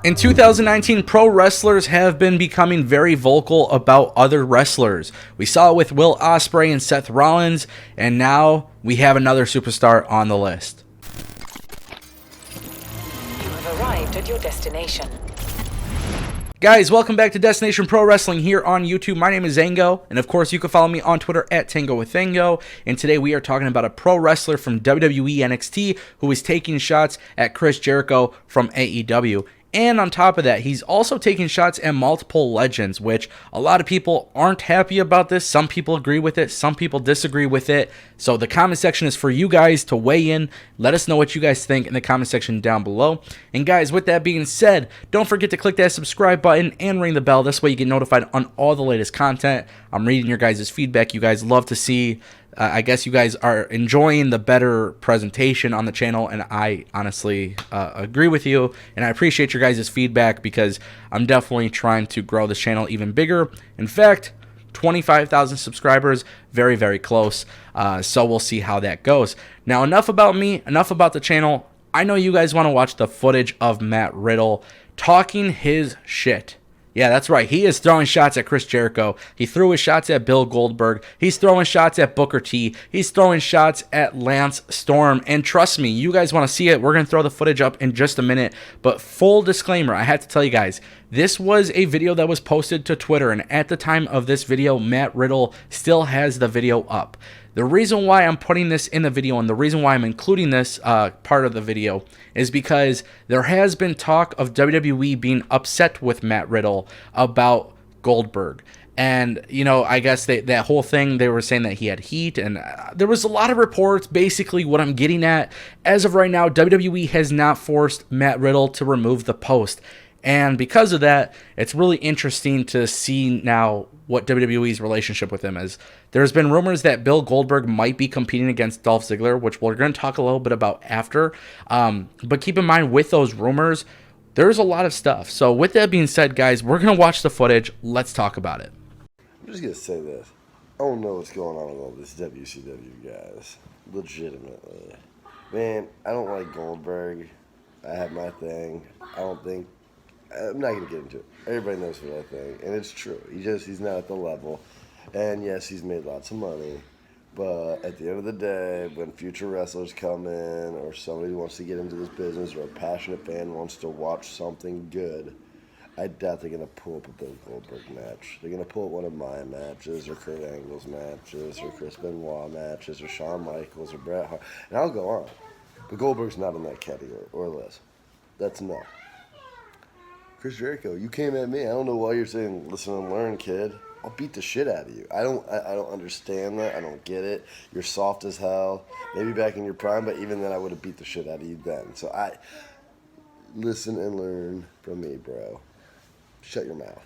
In 2019, pro wrestlers have been becoming very vocal about other wrestlers. We saw it with Will Ospreay and Seth Rollins, and now we have another superstar on the list. You have arrived at your destination. Guys, welcome back to Destination Pro Wrestling here on YouTube. My name is Zango, and of course you can follow me on Twitter at TangoWithZango. And today we are talking about a pro wrestler from WWE NXT who is taking shots at Chris Jericho from AEW. And on top of that, he's also taking shots at multiple legends, which a lot of people aren't happy about this. Some people agree with it. Some people disagree with it. So the comment section is for you guys to weigh in. Let us know what you guys think in the comment section down below. And guys, with that being said, don't forget to click that subscribe button and ring the bell. This way you get notified on all the latest content. I'm reading your guys' feedback. You guys love to see... I guess you guys are enjoying the better presentation on the channel, and I honestly agree with you, and I appreciate your guys' feedback because I'm definitely trying to grow this channel even bigger. In fact, 25,000 subscribers, very, very close, so we'll see how that goes. Now, enough about me, enough about the channel. I know you guys want to watch the footage of Matt Riddle talking his shit. Yeah, that's right. He is throwing shots at Chris Jericho. He threw his shots at Bill Goldberg. He's throwing shots at Booker T. He's throwing shots at Lance Storm. And trust me, you guys want to see it. We're going to throw the footage up in just a minute. But full disclaimer, I have to tell you guys, this was a video that was posted to Twitter. And at the time of this video, Matt Riddle still has the video up. The reason why I'm putting this in the video and the reason why I'm including this part of the video is because there has been talk of WWE being upset with Matt Riddle about Goldberg. And, you know, I guess that whole thing, they were saying that he had heat, and there was a lot of reports. Basically, what I'm getting at, as of right now, WWE has not forced Matt Riddle to remove the post. And because of that, it's really interesting to see now what WWE's relationship with him is. There's been rumors that Bill Goldberg might be competing against Dolph Ziggler, which we're going to talk a little bit about after. But keep in mind, with those rumors, there's a lot of stuff. So with that being said, guys, we're going to watch the footage. Let's talk about it. I'm just going to say this. I don't know what's going on with all this WCW guys. Legitimately. Man, I don't like Goldberg. I have my thing. I'm not going to get into it. Everybody knows what I think, and it's true. He's not at the level. And yes, he's made lots of money. But at the end of the day, when future wrestlers come in, or somebody wants to get into this business, or a passionate fan wants to watch something good, I doubt they're going to pull up a Bill Goldberg match. They're going to pull up one of my matches, or Kurt Angle's matches, or Chris Benoit matches, or Shawn Michaels, or Bret Hart. And I'll go on. But Goldberg's not in that category, or less. That's no. Chris Jericho, you came at me. I don't know why you're saying, listen and learn, kid. I'll beat the shit out of you. I don't understand that. I don't get it. You're soft as hell. Maybe back in your prime, but even then I would have beat the shit out of you then. So listen and learn from me, bro. Shut your mouth.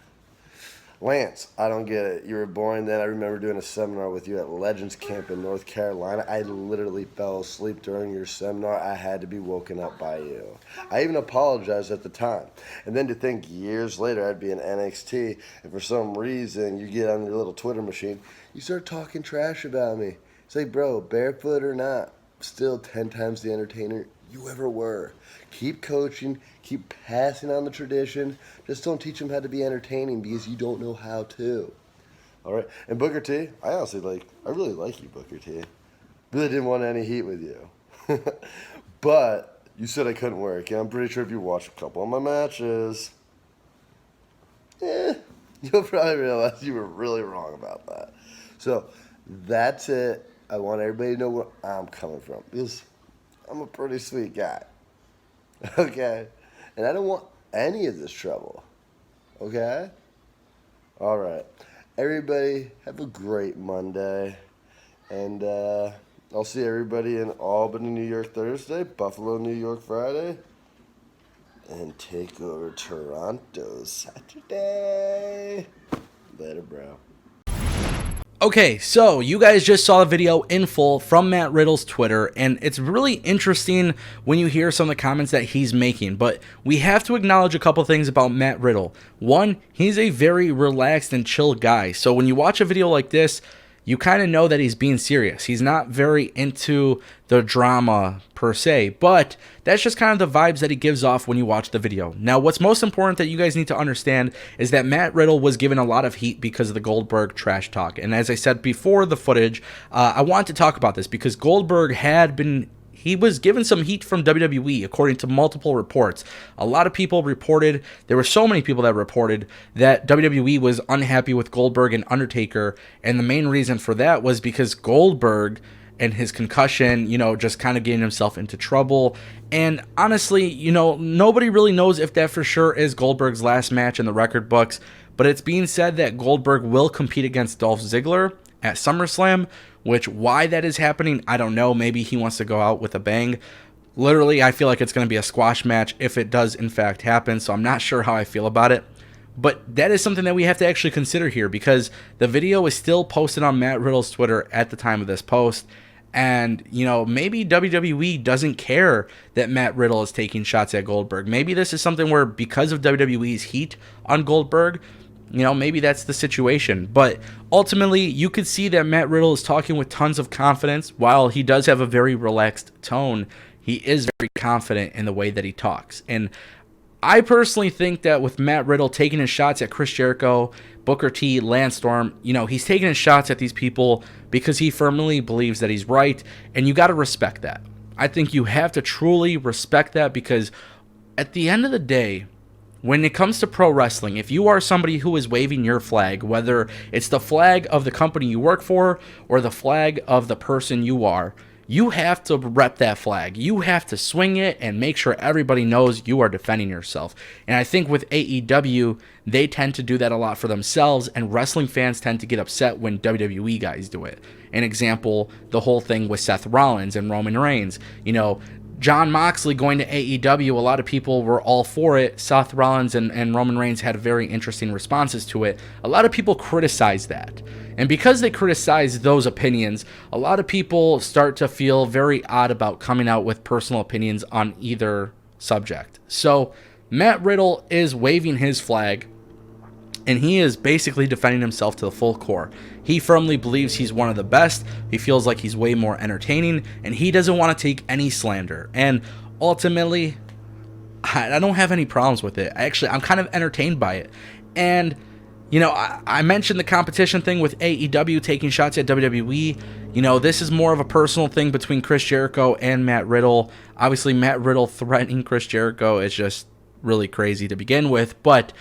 Lance, I don't get it. You were born then. I remember doing a seminar with you at Legends Camp in North Carolina. I literally fell asleep during your seminar. I had to be woken up by you. I even apologized at the time. And then to think years later I'd be in NXT, and for some reason you get on your little Twitter machine, you start talking trash about me. Say, bro, barefoot or not, still 10 times the entertainer you ever were. Keep coaching, keep passing on the tradition. Just don't teach them how to be entertaining because you don't know how to. All right? And Booker T, I really like you, Booker T. Really didn't want any heat with you. But you said I couldn't work, and I'm pretty sure if you watch a couple of my matches, you'll probably realize you were really wrong about that. So that's it. I want everybody to know where I'm coming from because I'm a pretty sweet guy. Okay? And I don't want any of this trouble. Okay? All right. Everybody, have a great Monday. And I'll see everybody in Albany, New York Thursday, Buffalo, New York Friday, and take over Toronto Saturday. Later, bro. Okay, so you guys just saw the video in full from Matt Riddle's Twitter, and it's really interesting when you hear some of the comments that he's making, but we have to acknowledge a couple things about Matt Riddle. One, he's a very relaxed and chill guy, so when you watch a video like this, you kind of know that he's being serious. He's not very into the drama per se, but that's just kind of the vibes that he gives off when you watch the video. Now, what's most important that you guys need to understand is that Matt Riddle was given a lot of heat because of the Goldberg trash talk. And as I said before the footage, I want to talk about this because Goldberg he was given some heat from WWE, according to multiple reports. A lot of people reported, there were so many people that reported that WWE was unhappy with Goldberg and Undertaker, and the main reason for that was because Goldberg and his concussion, just kind of getting himself into trouble. And honestly, nobody really knows if that for sure is Goldberg's last match in the record books, but it's being said that Goldberg will compete against Dolph Ziggler at SummerSlam, which why that is happening, I don't know. Maybe he wants to go out with a bang. Literally, I feel like it's going to be a squash match if it does in fact happen, so I'm not sure how I feel about it. But that is something that we have to actually consider here because the video is still posted on Matt Riddle's Twitter at the time of this post. And, maybe WWE doesn't care that Matt Riddle is taking shots at Goldberg. Maybe this is something where because of WWE's heat on Goldberg, maybe that's the situation. But ultimately, you could see that Matt Riddle is talking with tons of confidence. While he does have a very relaxed tone, he is very confident in the way that he talks. And I personally think that with Matt Riddle taking his shots at Chris Jericho, Booker T, Lance Storm, he's taking his shots at these people because he firmly believes that he's right. And you got to respect that. I think you have to truly respect that because at the end of the day, when it comes to pro wrestling, if you are somebody who is waving your flag, whether it's the flag of the company you work for or the flag of the person you are, you have to rep that flag. You have to swing it and make sure everybody knows you are defending yourself. And I think with AEW, they tend to do that a lot for themselves, and wrestling fans tend to get upset when WWE guys do it. An example, the whole thing with Seth Rollins and Roman Reigns. John Moxley going to AEW, a lot of people were all for it. Seth Rollins and Roman Reigns had very interesting responses to it. A lot of people criticize that. And because they criticize those opinions, a lot of people start to feel very odd about coming out with personal opinions on either subject. So Matt Riddle is waving his flag, and he is basically defending himself to the full core. He firmly believes he's one of the best. He feels like he's way more entertaining, and he doesn't want to take any slander. And ultimately, I don't have any problems with it. I'm kind of entertained by it. And, I mentioned the competition thing with AEW taking shots at WWE. This is more of a personal thing between Chris Jericho and Matt Riddle. Obviously, Matt Riddle threatening Chris Jericho is just really crazy to begin with. But,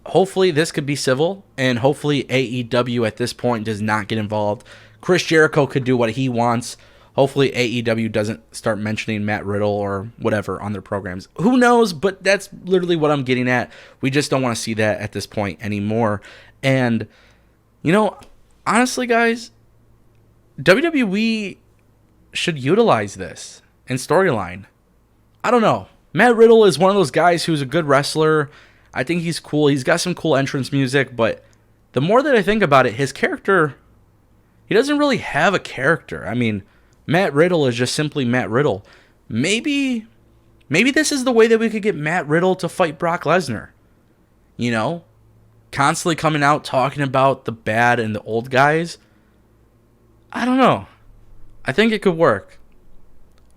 hopefully this could be civil, and hopefully AEW at this point does not get involved. Chris Jericho could do what he wants. Hopefully AEW doesn't start mentioning Matt Riddle or whatever on their programs. Who knows, but that's literally what I'm getting at. We just don't want to see that at this point anymore. And, honestly, guys, WWE should utilize this in storyline. I don't know. Matt Riddle is one of those guys who's a good wrestler. I think he's cool. He's got some cool entrance music, but the more that I think about it, his character, he doesn't really have a character. I mean, Matt Riddle is just simply Matt Riddle. Maybe this is the way that we could get Matt Riddle to fight Brock Lesnar. Constantly coming out talking about the bad and the old guys. I don't know. I think it could work.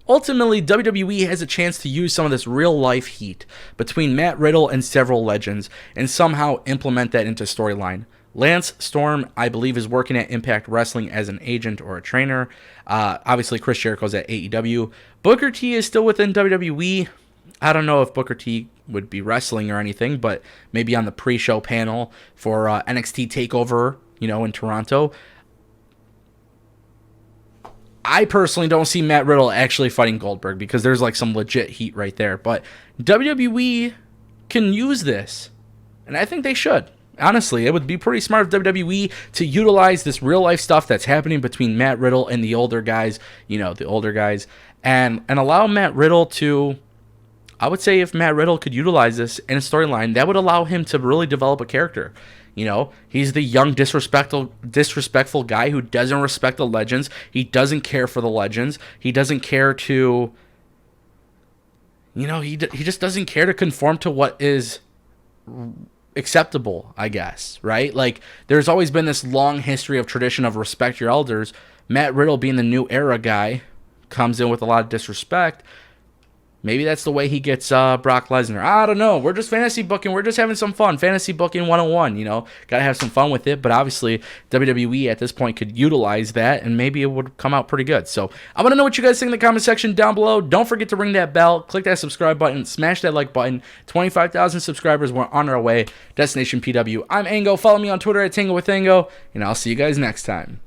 Ultimately, WWE has a chance to use some of this real-life heat between Matt Riddle and several legends and somehow implement that into storyline. Lance Storm, I believe, is working at Impact Wrestling as an agent or a trainer. Obviously, Chris Jericho's at AEW. Booker T is still within WWE. I don't know if Booker T would be wrestling or anything, but maybe on the pre-show panel for NXT TakeOver, in Toronto. I personally don't see Matt Riddle actually fighting Goldberg because there's some legit heat right there. But WWE can use this, and I think they should. Honestly, it would be pretty smart of WWE to utilize this real-life stuff that's happening between Matt Riddle and the older guys, and allow Matt Riddle to... I would say if Matt Riddle could utilize this in a storyline, that would allow him to really develop a character. He's the young, disrespectful guy who doesn't respect the legends. He doesn't care for the legends. He doesn't care to, he just doesn't care to conform to what is acceptable, I guess, right? Like, there's always been this long history of tradition of respect your elders. Matt Riddle, being the new era guy, comes in with a lot of disrespect. Maybe that's the way he gets Brock Lesnar. I don't know. We're just fantasy booking. We're just having some fun. Fantasy booking 101, you know. Got to have some fun with it. But obviously, WWE at this point could utilize that, and maybe it would come out pretty good. So I want to know what you guys think in the comment section down below. Don't forget to ring that bell. Click that subscribe button. Smash that like button. 25,000 subscribers. We're on our way. Destination PW. I'm Ango. Follow me on Twitter at Tango with Ango, and I'll see you guys next time.